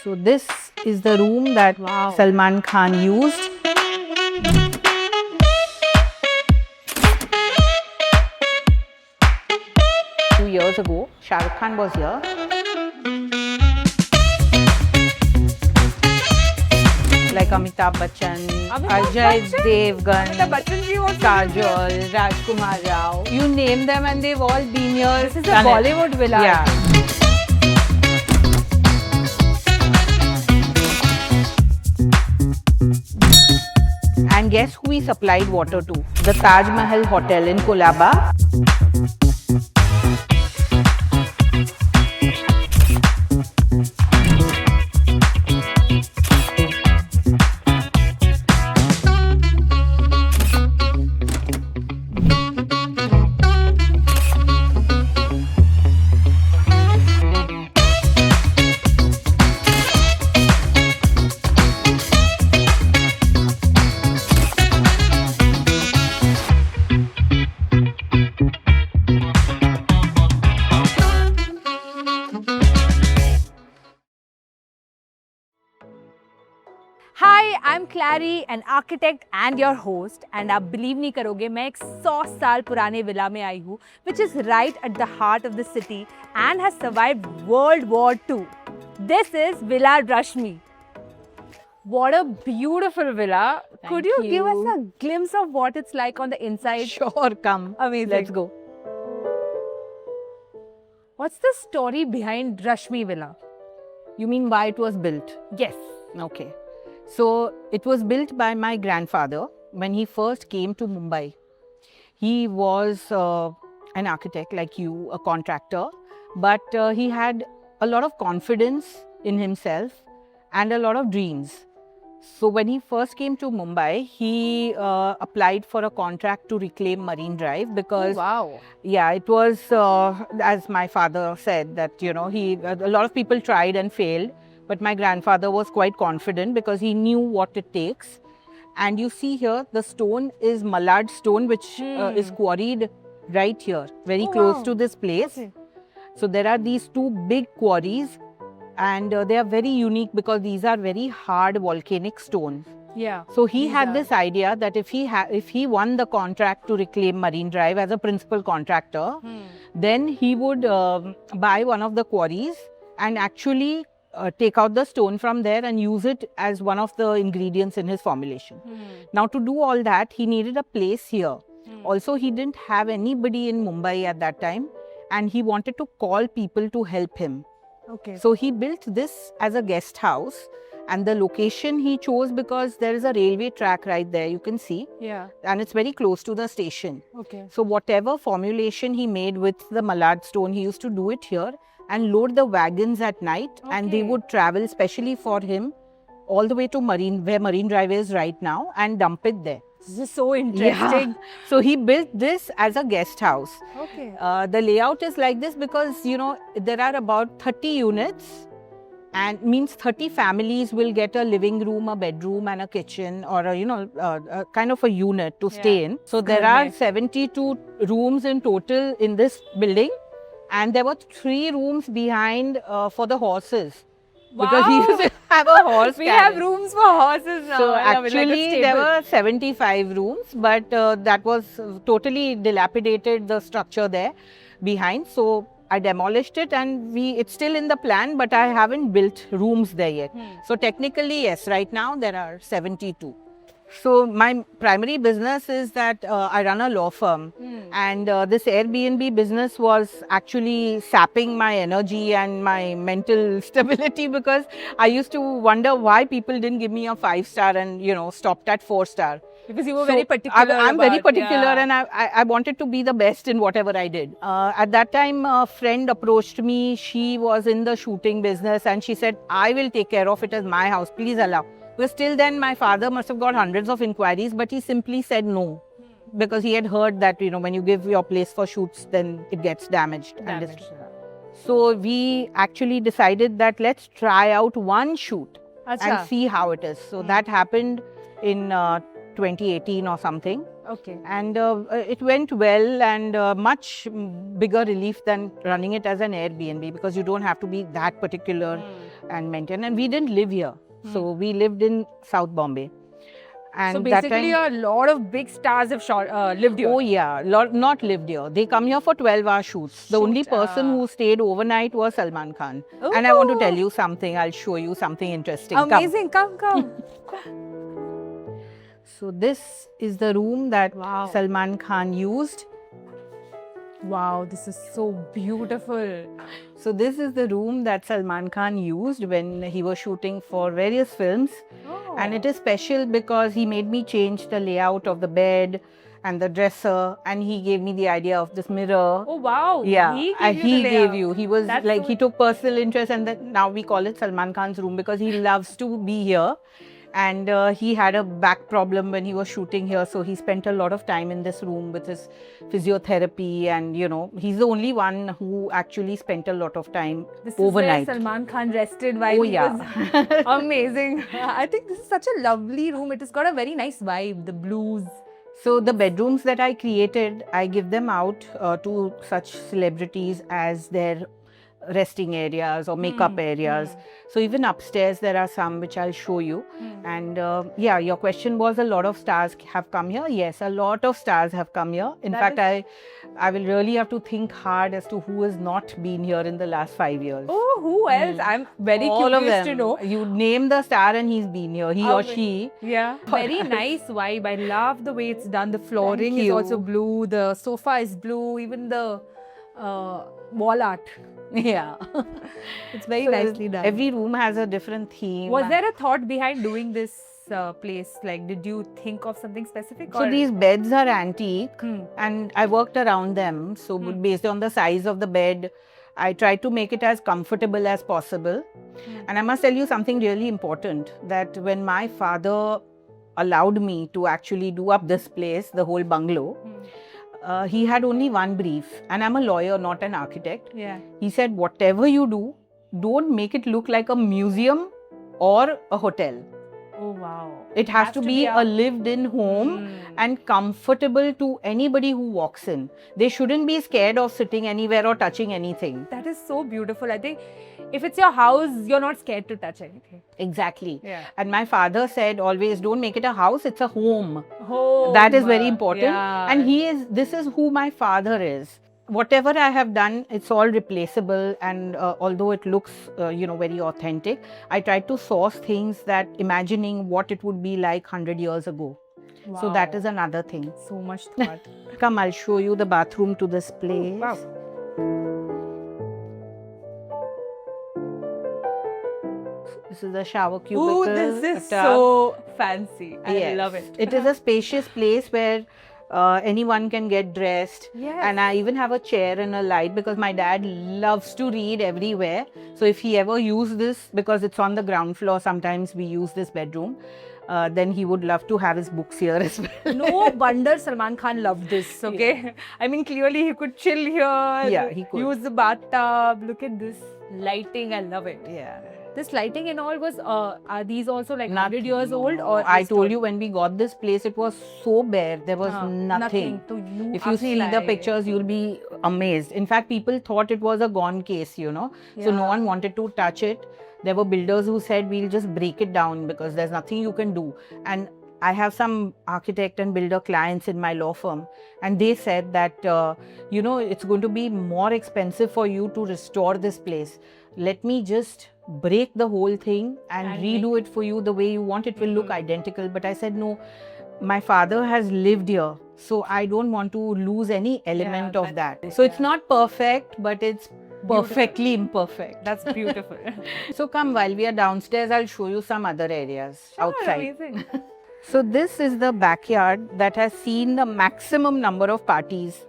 So this is the room that Salman Khan used. Two years ago, Shah Rukh Khan was here. Like Amitabh Bachchan, Ajay Devgan, Kajol, Rajkumar Rao. You name them and they've all been here. This is a Bollywood villa. Yeah. And guess who we supplied water to? The Taj Mahal Hotel in Colaba. Hi, I'm Clary, an architect and your host. And आप believe नहीं करोगे, मैं एक 100 साल पुराने villa में आई हूँ, which is right at the heart of the city and has survived World War II. This is Villa Rashmi. What a beautiful villa. Could you give us a glimpse of what it's like on the inside? Sure, come. Amazing. Let's go. What's the story behind Rashmi Villa? You mean why it was built? Yes. Okay. So it was built by my grandfather when he first came to Mumbai. He was an architect like you, a contractor, but he had a lot of confidence in himself and a lot of dreams. So when he first came to Mumbai, he applied for a contract to reclaim Marine Drive because, yeah, it was, as my father said, that, you know, a lot of people tried and failed. But my grandfather was quite confident because he knew what it takes. And you see here, the stone is Malad stone, which is quarried right here, very close to this place. Okay. So there are these two big quarries and they are very unique because these are very hard volcanic stones. Yeah. So he had this idea that if he won the contract to reclaim Marine Drive as a principal contractor, then he would buy one of the quarries and actually take out the stone from there and use it as one of the ingredients in his formulation. Now to do all that, he needed a place here. Also, he didn't have anybody in Mumbai at that time and he wanted to call people to help him. Okay. So he built this as a guest house and the location he chose because there is a railway track right there, you can see. Yeah. And it's very close to the station. Okay. So whatever formulation he made with the Malad stone, he used to do it here and load the wagons at night and they would travel especially for him all the way to where Marine Drive is right now and dump it there. This is so interesting. Yeah. So he built this as a guest house. Okay. The layout is like this because, you know, there are about 30 units and means 30 families will get a living room, a bedroom and a kitchen or a kind of a unit to stay in. So there are 72 rooms in total in this building. And there were 3 rooms behind for the horses. Because he used to have a horse We have rooms for horses now. So actually there were 75 rooms, but that was totally dilapidated, the structure there behind. So I demolished it and it's still in the plan, but I haven't built rooms there yet. So technically, yes, right now there are 72. So my primary business is that I run a law firm and this Airbnb business was actually sapping my energy and my mental stability because I used to wonder why people didn't give me a 5-star and, you know, stopped at 4-star. Because you were very particular. I'm very particular and I wanted to be the best in whatever I did. At that time, a friend approached me. She was in the shooting business and she said, I will take care of it as my house. Please allow. Because till then, my father must have got hundreds of inquiries, but he simply said no. Because he had heard that, you know, when you give your place for shoots, then it gets damaged. So we actually decided that let's try out one shoot and see how it is. So that happened in 2018 or something. Okay. And it went well and much bigger relief than running it as an Airbnb because you don't have to be that particular and maintain. And we didn't live here. So we lived in South Bombay. And So that basically, time, a lot of big stars have lived here. oh yeah, not lived here. They come here for 12-hour shoots. The only Shoot, person who stayed overnight was Salman Khan. And I want to tell you something. I'll show you something interesting. Come. Amazing. Come. So this is the room that Wow. Salman Khan used. Wow, this is so beautiful. So this is the room that Salman Khan used when he was shooting for various films. And it is special because he made me change the layout of the bed and the dresser, and he gave me the idea of this mirror. Oh wow. Yeah, He he the gave layout. you. He was That's like, so- he took personal interest, and that now we call it Salman Khan's room because he loves to be here. And he had a back problem when he was shooting here, so he spent a lot of time in this room with his physiotherapy. And he's the only one who actually spent a lot of time This overnight. is where Salman Khan rested while Oh, he yeah. was amazing. I think this is such a lovely room. It has got a very nice vibe, the blues. So the bedrooms that I created, I give them out to such celebrities as their resting areas or makeup areas. So even upstairs there are some which I'll show you. And yeah, your question was, a lot of stars have come here. Yes, a lot of stars have come here. In That fact, I will really have to think hard as to who has not been here in the last 5 years. Oh, who else? I'm very All of curious them. to know. You name the star and he's been here, he or she. Yeah, very nice vibe. I love the way it's done. The flooring Thank is you. also blue. The sofa is blue. Even the wall art. Yeah. It's very So nicely done. Every room has a different theme. Was there a thought behind doing this place? Like, did you think of something specific? So or- these beds are antique, Hmm. and I worked around them. So based on the size of the bed, I tried to make it as comfortable as possible. And I must tell you something really important, that when my father allowed me to actually do up this place, the whole bungalow, he had only one brief. And I'm a lawyer, not an architect. Yeah. He said, whatever you do, don't make it look like a museum or a hotel. Oh wow. It has to be a lived-in home Hmm. and comfortable to anybody who walks in. They shouldn't be scared of sitting anywhere or touching anything. That is so beautiful. I think if it's your house, you're not scared to touch anything. Exactly. Yeah. And my father said always, don't make it a house, it's a home. Oh, That is very important. Yeah. And this is who my father is. Whatever I have done, it's all replaceable. And although it looks, very authentic, I tried to source things that imagining what it would be like 100 years ago. So that Wow. is another thing. So much thought. Come, I'll show you the bathroom to this place. Wow. This is a shower cubicle. Oh, this is a tub. so fancy. I Yes. love it. It is a spacious place where anyone can get dressed. Yes. And I even have a chair and a light because my dad loves to read everywhere. So if he ever used this, because it's on the ground floor, sometimes we use this bedroom, then he would love to have his books here as well. No wonder Salman Khan loved this, okay? I mean, clearly he could chill here. Yeah, he could. Use the bathtub. Look at this lighting. I love it. Yeah. This lighting and all was, are these also like Not- 100 years old? Or I restored? told you when we got this place, it was so bare. There was nothing. So you If you are see the like- pictures, you'll be amazed. In fact, people thought it was a gone case, So no Yeah. one wanted to touch it. There were builders who said, we'll just break it down because there's nothing you can do. And I have some architect and builder clients in my law firm, and they said that, it's going to be more expensive for you to restore this place. Let me just break the whole thing and And redo it for you the way you want. It will look identical. But I said, no, my father has lived here, so I don't want to lose any element of that. So it's not perfect, but it's perfectly imperfect. That's beautiful. So come, while we are downstairs, I'll show you some other areas outside. Amazing. So this is the backyard that has seen the maximum number of parties.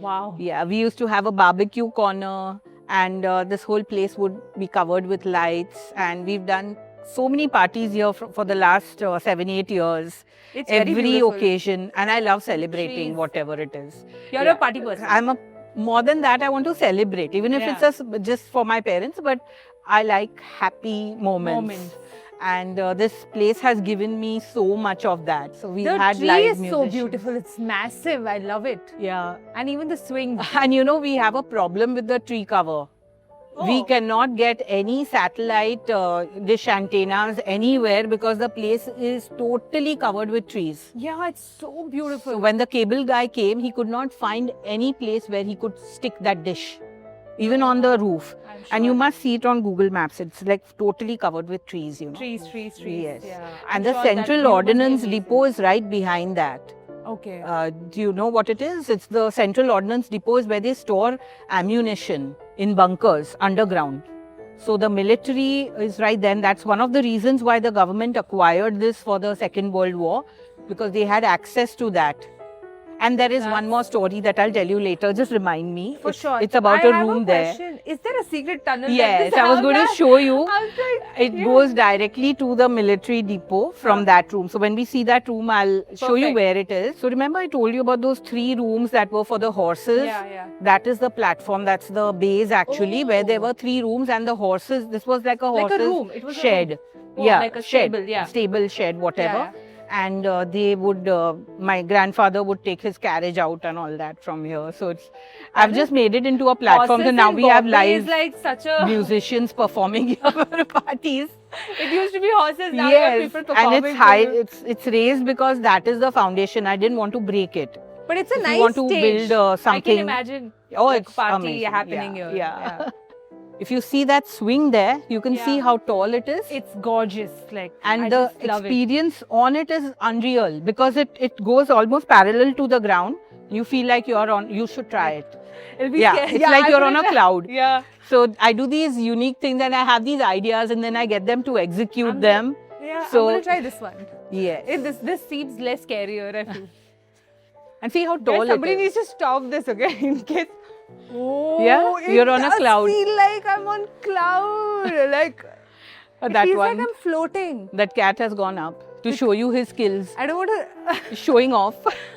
Wow. Yeah, we used to have a barbecue corner, and this whole place would be covered with lights, and we've done so many parties here for the last 7-8 years. It's very Every beautiful. occasion, and I love celebrating Trees. whatever it is. You're Yeah. a party person. More than that, I want to celebrate, even if Yeah. it's just for my parents, but I like happy moments. And this place has given me so much of that. So we The had tree live is so musicians. beautiful. It's massive. I love it. Yeah. And even the swing. And we have a problem with the tree cover. We Oh. cannot get any satellite dish antennas anywhere because the place is totally covered with trees. Yeah, it's so beautiful. So when the cable guy came, he could not find any place where he could stick that dish, even on the roof. I'm And you sure. must see it on Google Maps. It's like totally covered with trees, you know. trees. Yes. Yeah. And I'm the sure that Central view must be Ordnance amazing. Depot is right behind that. Okay. Do you know what it is? It's the Central Ordnance Depot is where they store ammunition in bunkers underground. So the military is right then. That's one of the reasons why the government acquired this for the Second World War, because they had access to that. And there is one more story that I'll tell you later. Just remind me. For sure. It's about I a have room there. question. Is there a secret tunnel? like Yes, this I was around going to that? show you. I was like, It yeah. goes directly to the military depot from that room. So when we see that room, I'll show you Perfect. where it is. So remember I told you about those 3 rooms that were for the horses? Yeah. That is the platform. That's the base actually, where there Oh. were 3 rooms and the horses. This was like a Like a horses room. It was a shed. room. Oh, Yeah, like a shed. stable, yeah. Stable shed, whatever. Yeah. And they would, my grandfather would take his carriage out and all that from here. So it's, I've just made it into a platform. So Horses now in we have Bombay is live like such a. musicians performing here for parties. It used to be horses. Now you have Yes, people and performing. it's high. for- It's raised because that is the foundation. I didn't want to break it. But it's a If nice you want to stage. build I something. can imagine. Oh, like it's party amazing. happening Yeah, here. yeah. If you see that swing there, you can see Yeah. how tall it is. It's gorgeous. Like And I the just love it. experience on it is unreal because it goes almost parallel to the ground. You feel like you're on. You should try it. It'll be Yeah, scary. it's like I'm you're gonna on a try- cloud. Yeah. So I do these unique things and I have these ideas and then I get them to execute I'm them. Yeah. So- I'm gonna try this one. Yes. This seems less scarier. I feel. And see how Guys, tall it somebody is. needs to stop this, okay? In case. Oh, Yeah, it you're on a does cloud. Feel like I'm on cloud. Like it That feels one. like I'm floating. That cat has gone up to show you his skills, I don't want to, showing off.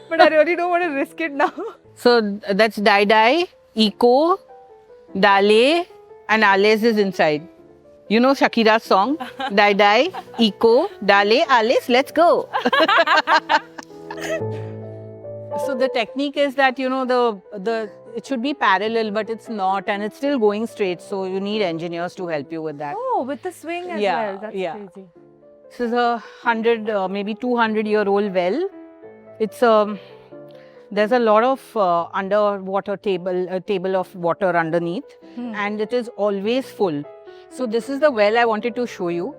but I really don't want to risk it now. So that's Dai Dai, Eco, Dale, and Alice is inside. You know Shakira's song? Dai Dai, Eco, Dale, Alice, let's go. So the technique is that, you know, the it should be parallel, but it's not, and it's still going straight. So you need engineers to help you with that. Oh, with the swing as Yeah, well. That's yeah. crazy. This is a 100, maybe 200-year-old well. It's there's a lot of underwater table of water underneath, and it is always full. So this is the well I wanted to show you.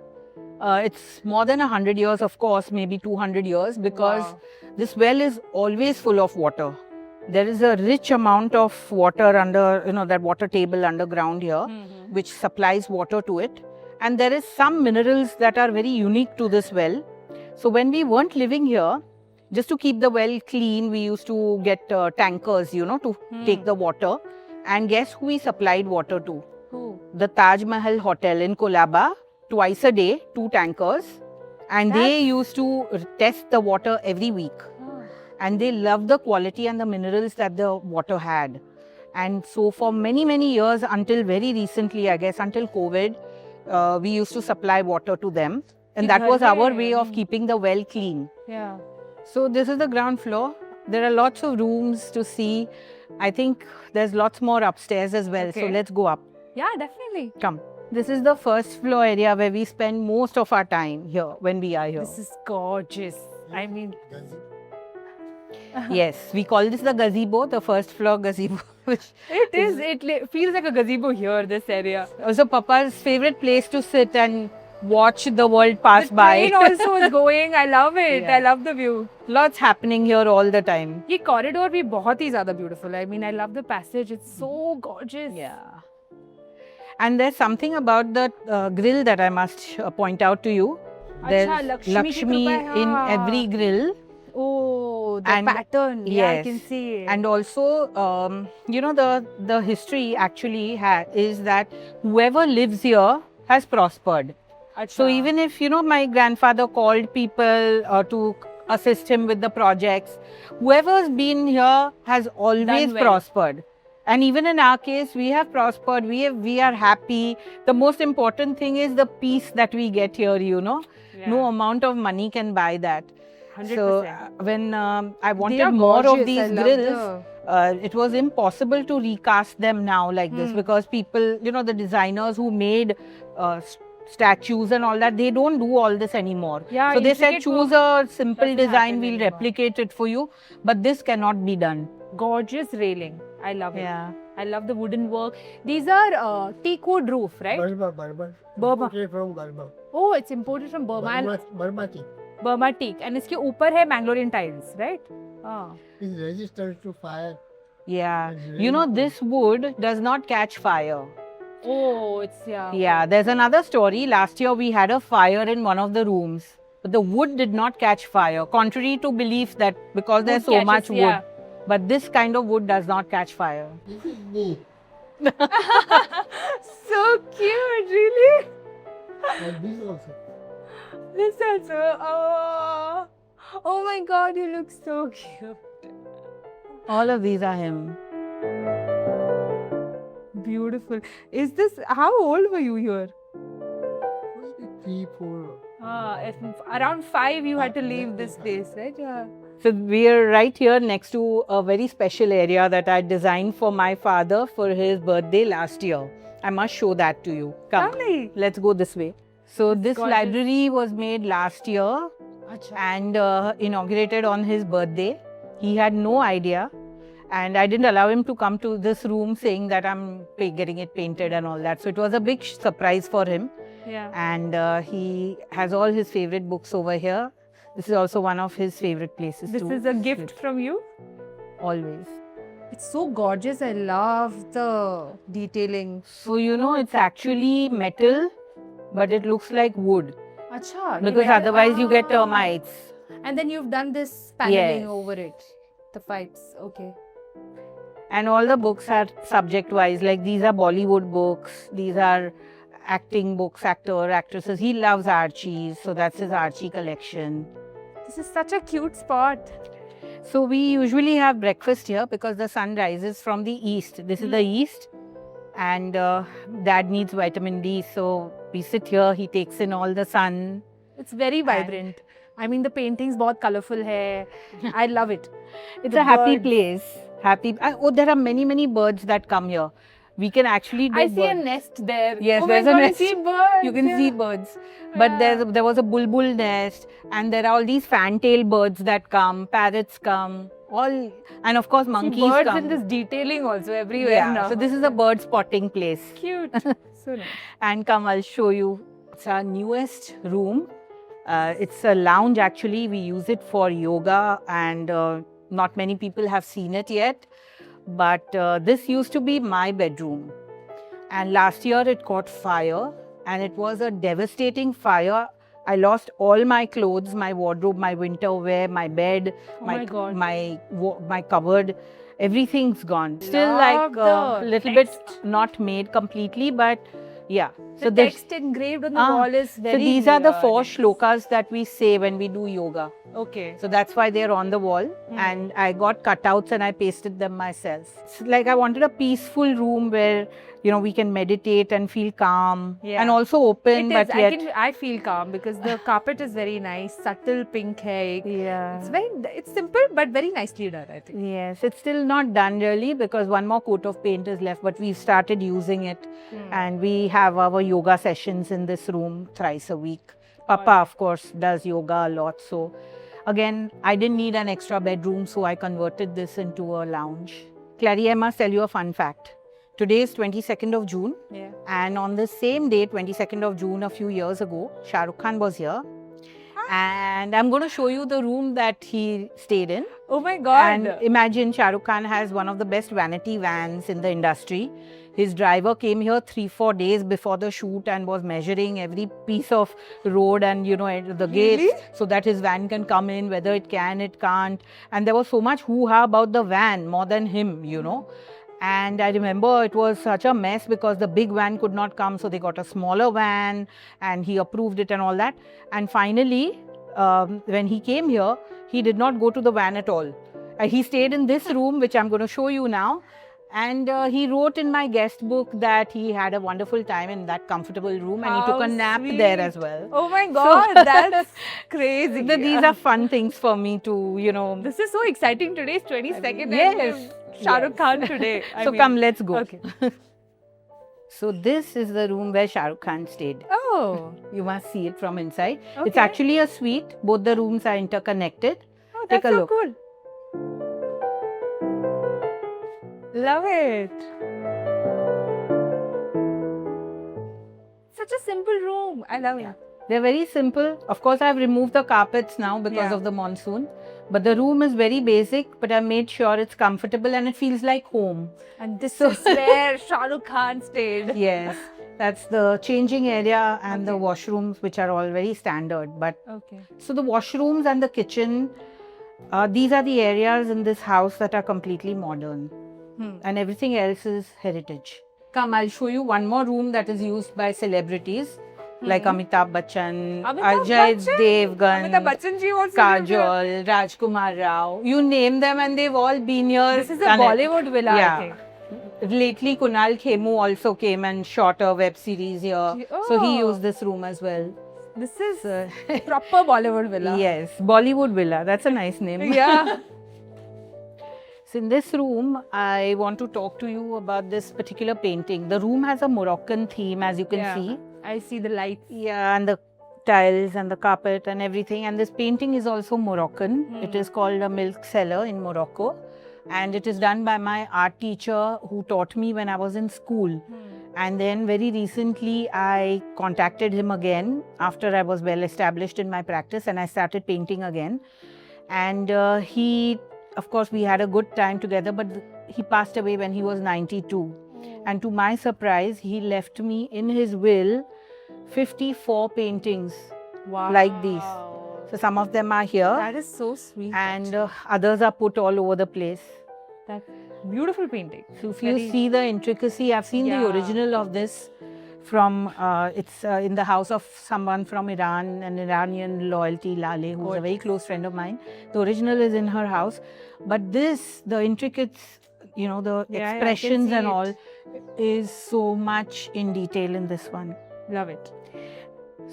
It's more than 100 years, of course, maybe 200 years, because Wow. this well is always full of water. There is a rich amount of water under, you know, that water table underground here, which supplies water to it. And there is some minerals that are very unique to this well. So when we weren't living here, just to keep the well clean, we used to get tankers, you know, to take the water. And guess who we supplied water to? Who? The Taj Mahal Hotel in Colaba, twice a day, 2 tankers. And they used to test the water every week. And they loved the quality and the minerals that the water had. And so for many, many years, until very recently, I guess, until COVID, we used to supply water to them. And that was our way of keeping the well clean. Yeah. So this is the ground floor. There are lots of rooms to see. I think there's lots more upstairs as well. So Okay. let's go up. Yeah, definitely. Come. This is the first floor area where we spend most of our time here when we are here. This is gorgeous. I mean, Yes, we call this the gazebo, the first floor gazebo. Which it is. Feels like a gazebo here, this area. was Papa's favorite place to sit and watch the world pass The by. train also is going. I love it. Yeah. I love the view. Lots happening here all the time. ये corridor भी बहुत ही ज़्यादा beautiful. I mean, I love the passage. It's so gorgeous. Yeah. And there's something about the grill that I must point out to you. There's अच्छा, Lakshmi की Lakshmi कृपा है, in हाँ. every grill. Oh, the And- pattern. Yeah, I yes. can see it. And also, you know, the history actually is that whoever lives here has prospered. So even if, you know, my grandfather called people to assist him with the projects, whoever's been here has always Done well. prospered. And even in our case, we have prospered. We are happy. The most important thing is the peace that we get here, you know. Yeah. No amount of money can buy that. 100%. So when I They are wanted more gorgeous. of these I love grills, it was impossible to recast them now like this, because people, the designers who made statues and all that, they don't do all this anymore. Yeah, so they said, intricate choose work a simple doesn't design, happen we'll anymore. replicate it for you, but this cannot be done. Gorgeous railing. I love it. Yeah. I love the wooden work. These are teak wood roof, right? Burma. Burma. Imported from Burma. Oh, it's imported from Burma. And Burma tea Burma teak. And इसके ऊपर है Mangalorean tiles, right? Ah. is resistant to fire. Yeah. It's very good. This wood does not catch fire. Oh, it's Yeah, there's another story. Last year we had a fire in one of the rooms, but the wood did not catch fire, contrary to belief that because there's so catches, much wood. yeah. But this kind of wood does not catch fire. This is me. So cute, really. And this also. This also. Oh. Oh my God, you look so cute. All of these are him. Beautiful. Is this, how old were you here? 3, 4. Around 5 you had to leave this place, right? Yeah. So we are right here next to a very special area that I designed for my father for his birthday last year. I must show that to you. Come, Lovely. let's go this way. So this gorgeous. library was made last year and inaugurated on his birthday. He had no idea, and I didn't allow him to come to this room saying that I'm getting it painted and all that. So it was a big surprise for him. Yeah. And he has all his favorite books over here. This is also one of his favorite places. This to is a gift sit. from you? Always. It's so gorgeous. I love the detailing. So it's actually metal, but it looks like wood, Acha, because otherwise you get termites. And then you've done this paneling Yes. over it. The pipes. Okay. And all the books are subject wise, like these are Bollywood books, these are acting books, actresses. He loves Archie, so that's his Archie collection. This is such a cute spot. So we usually have breakfast here because the sun rises from the east. This is the east, and Dad needs vitamin D, so we sit here. He takes in all the sun. It's very vibrant. I mean, the paintings बहुत colorful hai. I love it. It's The a happy birds. place. Happy. Oh, there are many birds that come here. We can actually do I see a bird- nest there. Yes, oh there's my a God, nest. I see birds. You can yeah. see birds. But there was a bulbul nest, and there are all these fantail birds that come, parrots come, all, and of course monkeys See birds come. in this detailing also everywhere Yeah, now. so this is a bird spotting place. Cute. So nice. And come, I'll show you. It's our newest room. It's a lounge actually. We use it for yoga, and not many people have seen it yet. But this used to be my bedroom. And last year it caught fire, and it was a devastating fire. I lost all my clothes, my wardrobe, my winter wear, my bed, Oh my God. my cupboard. Everything's gone. Still Love like a the little text. bit not made completely, but yeah. The this- text engraved on the wall is very so these are the 4 nice. shlokas that we say when we do yoga. Okay. So that's why they're on the wall. And I got cutouts and I pasted them myself. It's like I wanted a peaceful room where, we can meditate and feel calm. Yeah. And also open, It but is. yet... I feel calm because the carpet is very nice, subtle pink hai. Yeah. It's simple but very nicely done, I think. Yes, it's still not done really because one more coat of paint is left, but we've started using it. And we have our yoga sessions in this room thrice a week. Papa, of course, does yoga a lot. So again, I didn't need an extra bedroom, so I converted this into a lounge. Clary, I must tell you a fun fact. Today is 22nd of June. Yeah. And on the same day, 22nd of June, a few years ago, Shah Rukh Khan was here. And I'm going to show you the room that he stayed in. Oh my God. And imagine Shah Rukh Khan has one of the best vanity vans in the industry. His driver came here 3-4 days before the shoot and was measuring every piece of road and, the gates so that his van can come in, whether it can, it can't. And there was so much hoo-ha about the van more than him, And I remember it was such a mess because the big van could not come. So they got a smaller van and he approved it and all that. And finally, when he came here, he did not go to the van at all. He stayed in this room, which I'm going to show you now. And he wrote in my guest book that he had a wonderful time in that comfortable room and he took a How nap sweet. there as well. Oh my God, that's crazy. These are fun things for me to, This is so exciting. Today is 22nd. Yes. And Shah Rukh Khan today. So come, let's go. Okay. So this is the room where Shah Rukh Khan stayed. Oh. You must see it from inside. It's Okay. actually a suite. Both the rooms are interconnected. Oh, Take that's a so look. cool. Love it. Such a simple room. I love it. They're very simple. Of course, I've removed the carpets now because Yeah. of the monsoon. But the room is very basic, but I made sure it's comfortable and it feels like home. And this is where Shah Rukh Khan stayed. Yes, that's the changing area and the washrooms, which are all very standard. But Okay. so the washrooms and the kitchen, these are the areas in this house that are completely modern. And everything else is heritage. Come, I'll show you one more room that is used by celebrities like Amitabh Bachchan, Amitabh Ajay Bachchan? Devgan, Amitabh Bachchan ji also lived here. Kajol, Rajkumar Rao. You name them and they've all been here. This is a done it. Bollywood villa, Yeah. I think. Lately, Kunal Khemu also came and shot a web series here. So he Oh. used this room as well. This is proper Bollywood villa. Yes, Bollywood Villa. That's a nice name. Yeah. So in this room, I want to talk to you about this particular painting. The room has a Moroccan theme, as you can Yeah. see. I see the lights. Yeah, and the tiles and the carpet and everything. And this painting is also Moroccan. It is called a milk cellar in Morocco. And it is done by my art teacher who taught me when I was in school. And then very recently, I contacted him again after I was well established in my practice and I started painting again. And of course, we had a good time together, but he passed away when he was 92. And to my surprise, he left me in his will 54 paintings Wow. like these. So some of them are here That is so sweet. and others are put all over the place. That's beautiful painting. So if you Very- see the intricacy, I've seen the Yeah. original of this from, it's in the house of someone from Iran, an Iranian loyalty, Lale, who's a very close friend of mine. The original is in her house. But this, the intricates, you know, the Yeah, I can expressions see and it. all is so much in detail in this one. Love it.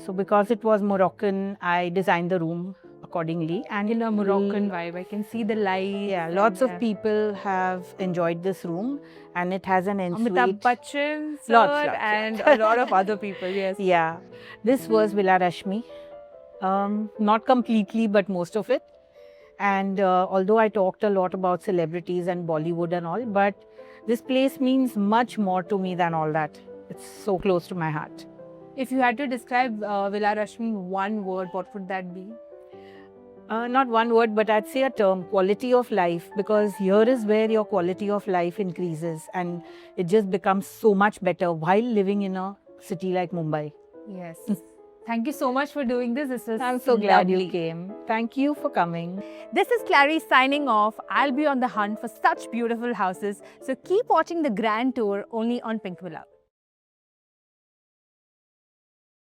So because it was Moroccan, I designed the room accordingly. And In a Moroccan vibe, I can see the lights. Yeah, lots and, of people have enjoyed this room and it has an ensuite. Amitabh Bachchan, sir, Lots, and a lot of other people. Yes. Yeah, this was Villa Rashmi. Not completely, but most of it. And although I talked a lot about celebrities and Bollywood and all, but this place means much more to me than all that. It's so close to my heart. If you had to describe Villa Rashmi in one word, what would that be? Not one word, but I'd say a term, quality of life, because here is where your quality of life increases and it just becomes so much better while living in a city like Mumbai. Yes. Thank you so much for doing this. This was I'm so glad lovely. you came. Thank you for coming. This is Clary signing off. I'll be on the hunt for such beautiful houses. So keep watching the grand tour only on Pink Villa.